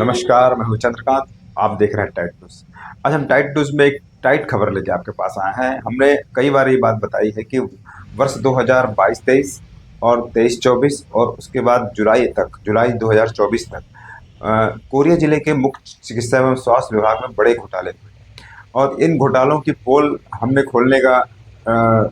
नमस्कार, मैं हूँ चंद्रकांत। आप देख रहे हैं टाइट न्यूज़। आज हम टाइट न्यूज़ में एक टाइट खबर लेके आपके पास आए हैं। हमने कई बार ये बात बताई है कि वर्ष 2022-23 और 23-24 और उसके बाद जुलाई 2024 तक कोरिया जिले के मुख्य चिकित्सा एवं स्वास्थ्य विभाग में बड़े घोटाले हुए और इन घोटालों की पोल हमने खोलने का अ,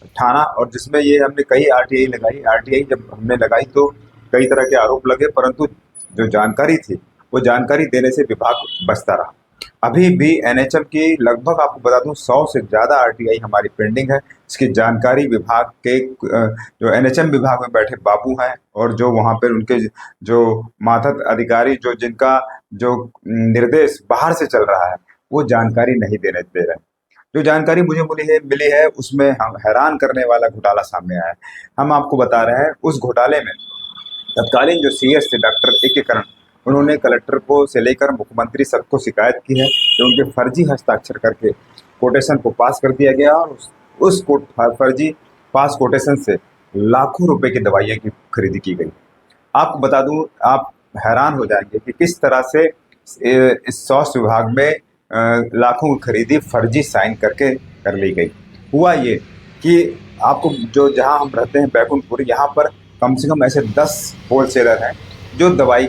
ठाना और जिसमें ये हमने कई आरटीआई लगाई। आरटीआई जब हमने लगाई तो कई तरह के आरोप लगे, परंतु जो जानकारी थी वो जानकारी देने से विभाग बचता रहा। अभी भी एनएचएम की लगभग आपको बता दूं 100 से ज़्यादा आरटीआई हमारी पेंडिंग है। इसकी जानकारी विभाग के जो एनएचएम विभाग में बैठे बाबू हैं और जो वहाँ पर उनके जो मातहत अधिकारी जो जिनका जो निर्देश बाहर से चल रहा है वो जानकारी नहीं देने दे रहे हैं। जो जानकारी मुझे मिली है उसमें हम हैरान करने वाला घोटाला सामने आया है। हम आपको बता रहे हैं उस घोटाले में तत्कालीन जो सीएस थे डॉक्टर ए.के. करण, उन्होंने कलेक्टर को से लेकर मुख्यमंत्री सबको शिकायत की है कि उनके फर्जी हस्ताक्षर करके कोटेशन को पास कर दिया गया और फर्जी पास कोटेशन से लाखों रुपए की दवाइयाँ की खरीदी की गई। आपको बता दूं, आप हैरान हो जाएंगे कि किस तरह से इस स्वास्थ्य विभाग में लाखों की खरीदी फर्जी साइन करके कर ली गई। हुआ ये कि आपको जो जहां हम रहते हैं बैकुंठपुर, यहाँ पर कम से कम ऐसे 10 होलसेलर हैं जो दवाई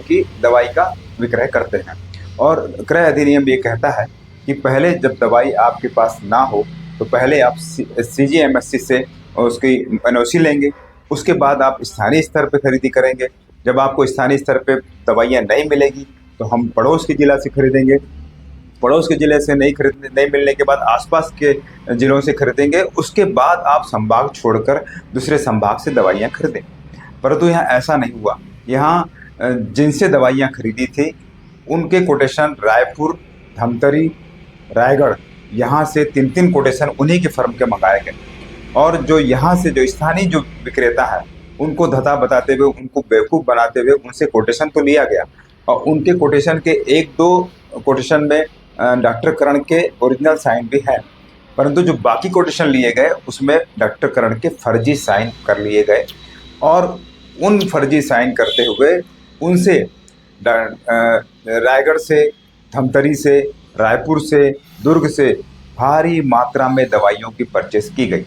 का विक्रय करते हैं। और क्रय अधिनियम ये कहता है कि पहले जब दवाई आपके पास ना हो तो पहले आप सीजीएमएससी से उसकी एनओसी लेंगे, उसके बाद आप स्थानीय स्तर पर खरीदी करेंगे। जब आपको स्थानीय स्तर पे दवाइयाँ नहीं मिलेगी तो हम पड़ोस के ज़िला से खरीदेंगे, पड़ोस के ज़िले से नहीं मिलने के बाद आसपास के ज़िलों से खरीदेंगे, उसके बाद आप संभाग छोड़कर दूसरे संभाग से दवाइयाँ खरीदें। परंतु यहाँ ऐसा नहीं हुआ। यहाँ जिनसे दवाइयाँ खरीदी थी उनके कोटेशन रायपुर, धमतरी, रायगढ़, यहाँ से 3-3 कोटेशन उन्हीं के फर्म के मंगाए गए और जो यहाँ से जो स्थानीय जो विक्रेता है उनको धता बताते हुए, उनको बेवकूफ़ बनाते हुए उनसे कोटेशन तो लिया गया और उनके कोटेशन के 1-2 कोटेशन में डॉक्टर करण के ओरिजिनल साइन भी है, परंतु जो बाकी कोटेशन लिए गए उसमें डॉक्टर करण के फर्जी साइन कर लिए गए और उन फर्जी साइन करते हुए उनसे रायगढ़ से, धमतरी से, रायपुर से, दुर्ग से भारी मात्रा में दवाइयों की परचेस की गई।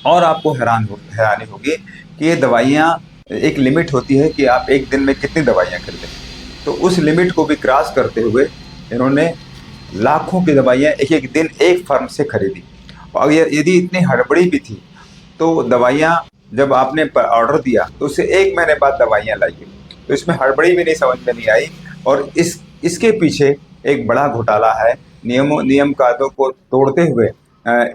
और आपको हैरानी होगी कि ये दवाइयाँ, एक लिमिट होती है कि आप एक दिन में कितनी दवाइयाँ खरीदें, तो उस लिमिट को भी क्रॉस करते हुए इन्होंने लाखों की दवाइयाँ एक दिन एक फर्म से खरीदी। और यदि इतनी हड़बड़ी भी थी तो दवाइयाँ जब आपने ऑर्डर दिया तो उससे 1 महीने बाद दवाइयाँ लाइए, तो इसमें हड़बड़ी भी नहीं समझ में नहीं आई। और इसके पीछे एक बड़ा घोटाला है। नियम कायदों को तोड़ते हुए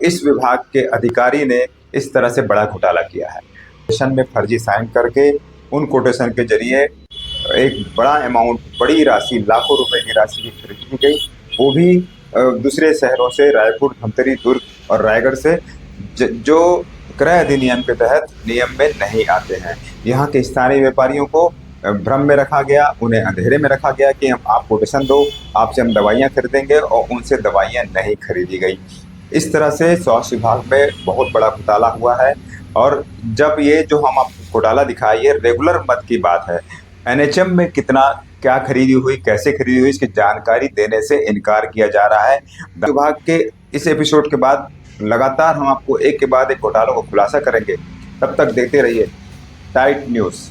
इस विभाग के अधिकारी ने इस तरह से बड़ा घोटाला किया है। कोटेशन में फर्जी साइन करके उन कोटेशन के जरिए एक बड़ा अमाउंट, बड़ी राशि, लाखों रुपए की राशि की खरीदी की गई, वो भी दूसरे शहरों से, रायपुर, धमतरी, दुर्ग और रायगढ़ से, जो क्रय अधिनियम के तहत नियम में नहीं आते हैं। यहाँ के स्थानीय व्यापारियों को भ्रम में रखा गया, उन्हें अंधेरे में रखा गया कि आप कोटेशन दो, आपसे हम दवाइयाँ खरीदेंगे, और उनसे दवाइयाँ नहीं खरीदी गई। इस तरह से स्वास्थ्य विभाग में बहुत बड़ा घोटाला हुआ है। और जब ये जो हम आपको घोटाला दिखाए, ये रेगुलर मत की बात है। एनएचएम में कितना क्या खरीदी हुई, कैसे खरीदी हुई, इसकी जानकारी देने से इनकार किया जा रहा है। विभाग के इस एपिसोड के बाद लगातार हम आपको एक के बाद एक घोटालों को खुलासा करेंगे। तब तक देखते रहिए टाइट न्यूज़।